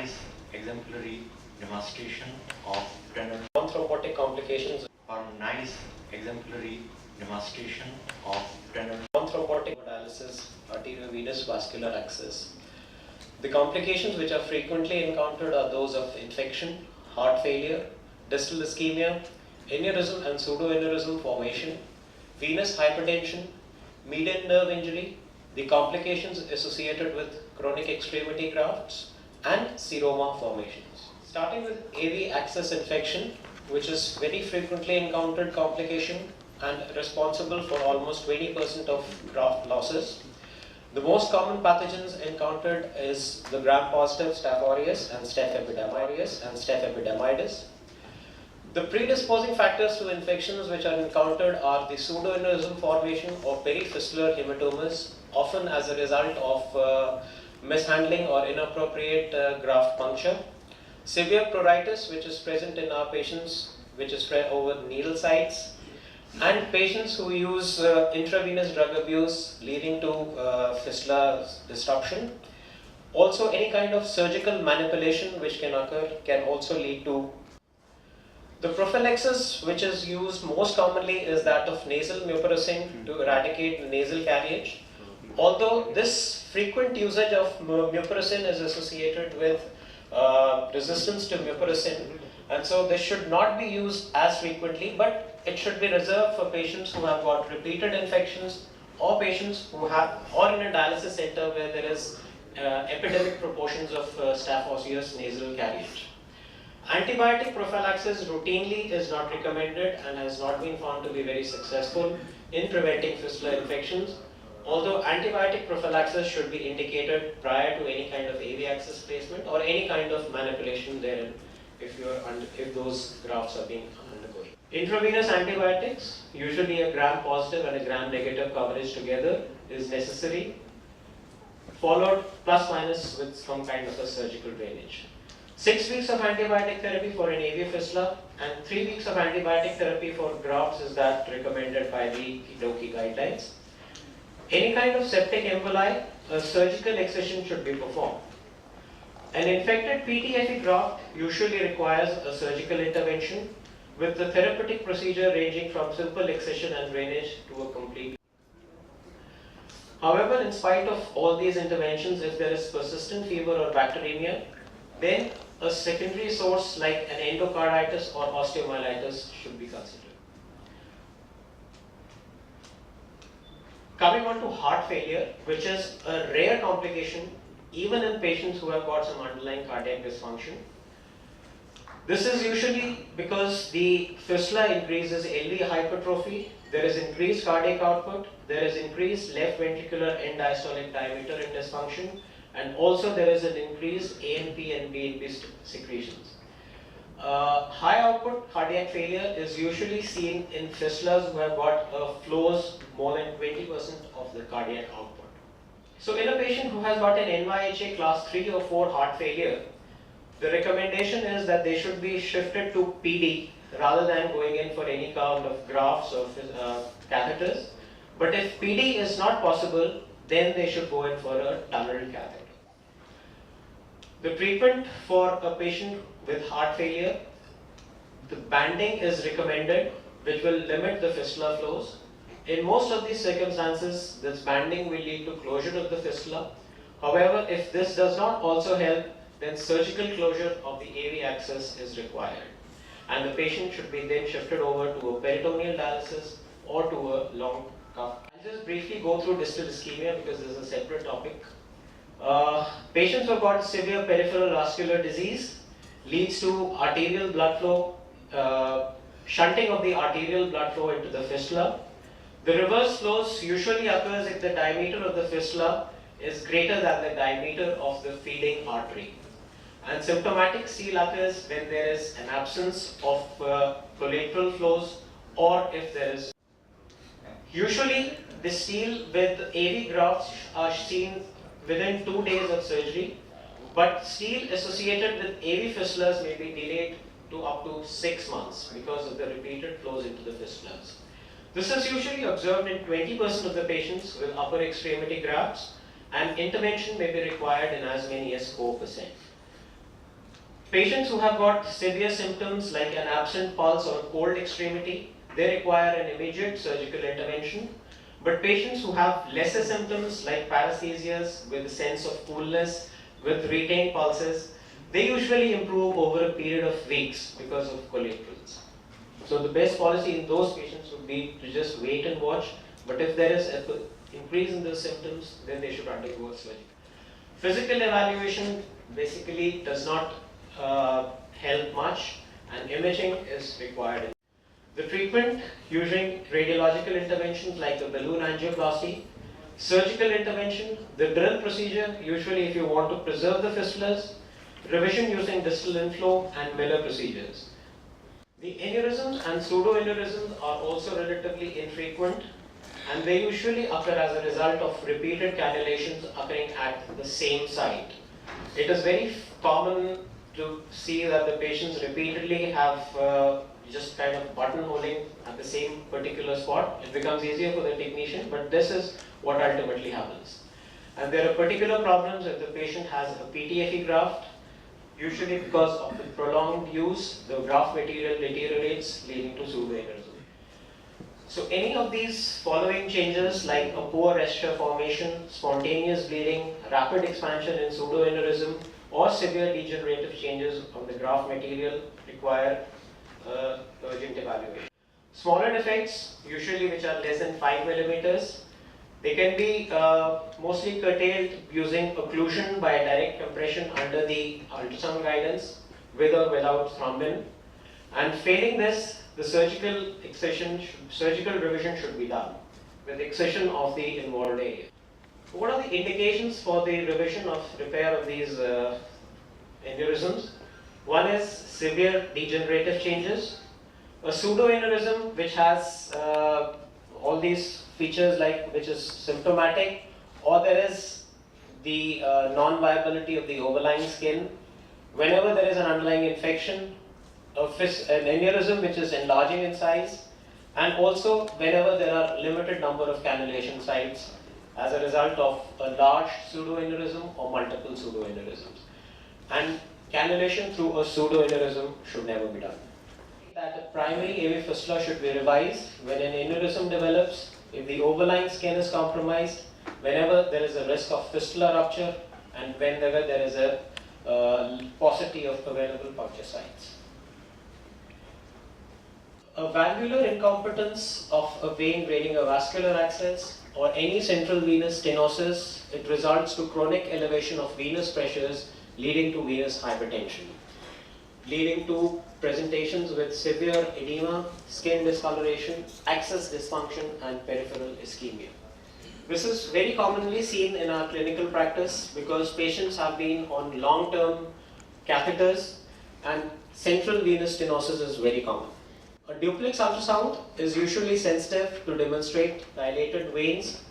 nice exemplary demonstration of tendon non-thrombotic complications or nice exemplary demonstration of tendon non-thrombotic dialysis arteriovenous vascular access. The complications which are frequently encountered are those of infection, heart failure, distal ischemia, aneurysm and pseudoaneurysm formation, venous hypertension, median nerve injury, the complications associated with chronic extremity grafts, and seroma formations. Starting with AV access infection, which is very frequently encountered complication and responsible for almost 20% of graft losses. The most common pathogens encountered is the gram-positive Staph aureus and Staph epidermidis. The predisposing factors to infections which are encountered are the pseudoaneurysm formation or perifistullar hematomas, often as a result of mishandling or inappropriate graft puncture. Severe pruritus, which is present in our patients, which is spread over needle sites, and patients who use intravenous drug abuse leading to fistula disruption. Also, any kind of surgical manipulation which can occur can also lead to. The prophylaxis which is used most commonly is that of nasal mupirocin to eradicate nasal carriage. Although this frequent usage of mupirocin is associated with resistance to mupirocin, and so this should not be used as frequently, but it should be reserved for patients who have got repeated infections or patients who have, or in a dialysis center where there is epidemic proportions of Staph aureus nasal carriage. Antibiotic prophylaxis routinely is not recommended and has not been found to be very successful in preventing fistula infections. Although antibiotic prophylaxis should be indicated prior to any kind of AV access placement or any kind of manipulation therein if those grafts are being undergoing. Intravenous antibiotics, usually a gram-positive and a gram-negative coverage together is necessary, followed plus minus with some kind of a surgical drainage. 6 weeks of antibiotic therapy for an AV fistula and 3 weeks of antibiotic therapy for grafts is that recommended by the DOKI guidelines. Any kind of septic emboli, a surgical excision should be performed. An infected PTFE graft usually requires a surgical intervention with the therapeutic procedure ranging from simple excision and drainage to a complete. However, in spite of all these interventions, if there is persistent fever or bacteremia, then a secondary source like an endocarditis or osteomyelitis should be considered. Coming on to heart failure, which is a rare complication even in patients who have got some underlying cardiac dysfunction. This is usually because the fistula increases LV hypertrophy, there is increased cardiac output, there is increased left ventricular end diastolic diameter in dysfunction, and also there is an increased ANP and BNP secretions. High output cardiac failure is usually seen in fistulas who have got flows more than 20% of the cardiac output. So in a patient who has got an NYHA class 3 or 4 heart failure, the recommendation is that they should be shifted to PD rather than going in for any kind of grafts or catheters. But if PD is not possible, then they should go in for a tunnel catheter. The treatment for a patient with heart failure, the banding is recommended, which will limit the fistula flows. In most of these circumstances, this banding will lead to closure of the fistula. However, if this does not also help, then surgical closure of the AV access is required. And the patient should be then shifted over to a peritoneal dialysis or to a long cuff. I'll just briefly go through distal ischemia because this is a separate topic. Patients who have got severe peripheral vascular disease leads to arterial blood flow, shunting of the arterial blood flow into the fistula. The reverse flows usually occurs if the diameter of the fistula is greater than the diameter of the feeding artery. And symptomatic seal occurs when there is an absence of collateral flows or if there is. Usually the seal with AV grafts are seen within 2 days of surgery, but seal associated with AV fistulas may be delayed to up to 6 months because of the repeated flows into the fistulas. This is usually observed in 20% of the patients with upper extremity grafts, and intervention may be required in as many as 4%. Patients who have got severe symptoms like an absent pulse or cold extremity, they require an immediate surgical intervention. But patients who have lesser symptoms like paresthesias with a sense of coolness, with retained pulses, they usually improve over a period of weeks because of collaterals. So the best policy in those patients would be to just wait and watch. But if there is an increase in the symptoms, then they should undergo a surgery. Physical evaluation basically does not help much, and imaging is required. The treatment using radiological interventions like a balloon angioplasty, surgical intervention, the drill procedure, usually if you want to preserve the fistulas, revision using distal inflow, and Miller procedures. The aneurysms and pseudoaneurysms are also relatively infrequent, and they usually occur as a result of repeated cannulations occurring at the same site. It is very common to see that the patients repeatedly have just kind of buttonholing at the same particular spot. It becomes easier for the technician, but this is what ultimately happens. And there are particular problems if the patient has a PTFE graft. Usually because of the prolonged use, the graft material deteriorates, leading to pseudoaneurysm. So any of these following changes like a poor resture formation, spontaneous bleeding, rapid expansion in pseudoaneurysm, or severe degenerative changes on the graft material require urgent evaluation. Smaller defects, usually which are less than 5 millimeters, they can be mostly curtailed using occlusion by direct compression under the ultrasound guidance with or without thrombin. And failing this, the surgical revision should be done with excision of the involved area. What are the indications for the revision of repair of these aneurysms? One is severe degenerative changes, a pseudoaneurysm which has all these features like which is symptomatic, or there is the non-viability of the overlying skin. Whenever there is an underlying infection, an aneurysm which is enlarging in size, and also whenever there are limited number of cannulation sites as a result of a large pseudoaneurysm or multiple pseudoaneurysms. And cannulation through a pseudoaneurysm should never be done. That a primary AV fistula should be revised when an aneurysm develops, if the overlying skin is compromised, whenever there is a risk of fistula rupture, and whenever there is a paucity of available puncture sites. A valvular incompetence of a vein draining a vascular access or any central venous stenosis, it results to chronic elevation of venous pressures leading to venous hypertension, leading to presentations with severe edema, skin discoloration, access dysfunction, and peripheral ischemia. This is very commonly seen in our clinical practice because patients have been on long-term catheters and central venous stenosis is very common. A duplex ultrasound is usually sensitive to demonstrate dilated veins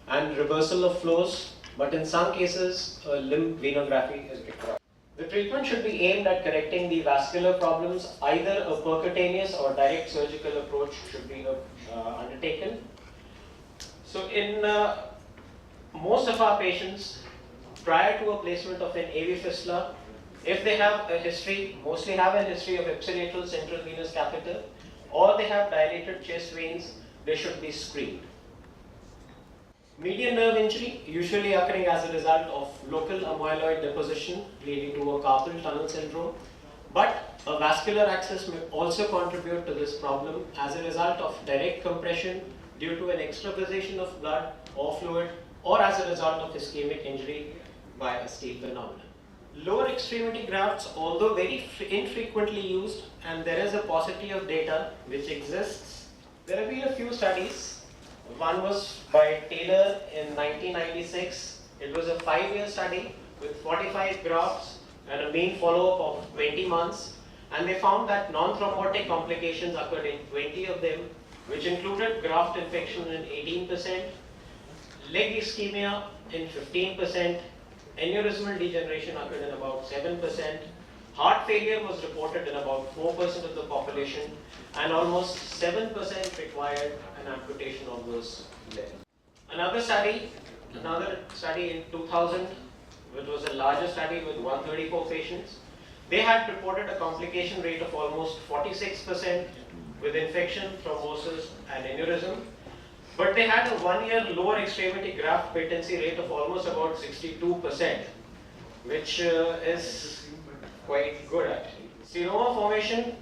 and reversal of flows, but in some cases, a limb venography is required. The treatment should be aimed at correcting the vascular problems. Either a percutaneous or direct surgical approach should be undertaken. So in most of our patients, prior to a placement of an AV fistula, if they have a history, mostly have a history of ipsilateral central venous catheter, or they have dilated chest veins, they should be screened. Median nerve injury, usually occurring as a result of local amyloid deposition leading to a carpal tunnel syndrome, but a vascular access may also contribute to this problem as a result of direct compression due to an extravasation of blood or fluid, or as a result of ischemic injury by a steel phenomenon. Lower extremity grafts, although very infrequently used, and there is a paucity of data which exists. There have been a few studies. One was by Taylor in 1996. It was a 5-year study with 45 grafts and a mean follow-up of 20 months. And they found that non-thrombotic complications occurred in 20 of them, which included graft infection in 18%, leg ischemia in 15%, aneurysmal degeneration occurred in about 7%, heart failure was reported in about 4% of the population, and almost 7% required an amputation of those legs. Another study in 2000, which was a larger study with 134 patients, They had reported a complication rate of almost 46% with infection, thrombosis, and aneurysm. But they had a 1-year lower extremity graft patency rate of almost about 62%, which is quite good actually. Seroma formation,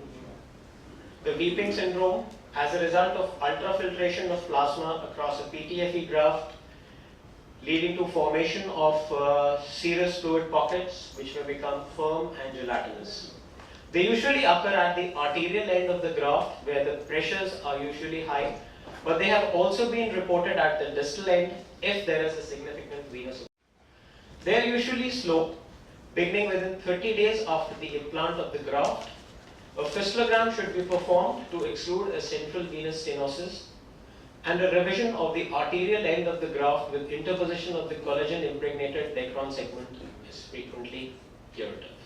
the weeping syndrome, as a result of ultrafiltration of plasma across a PTFE graft, leading to formation of serous fluid pockets which may become firm and gelatinous. They usually occur at the arterial end of the graft where the pressures are usually high, but they have also been reported at the distal end if there is a significant venous. They are usually slow, beginning within 30 days after the implant of the graft. A fistulogram should be performed to exclude a central venous stenosis, and a revision of the arterial end of the graft with interposition of the collagen impregnated Dacron segment is frequently curative.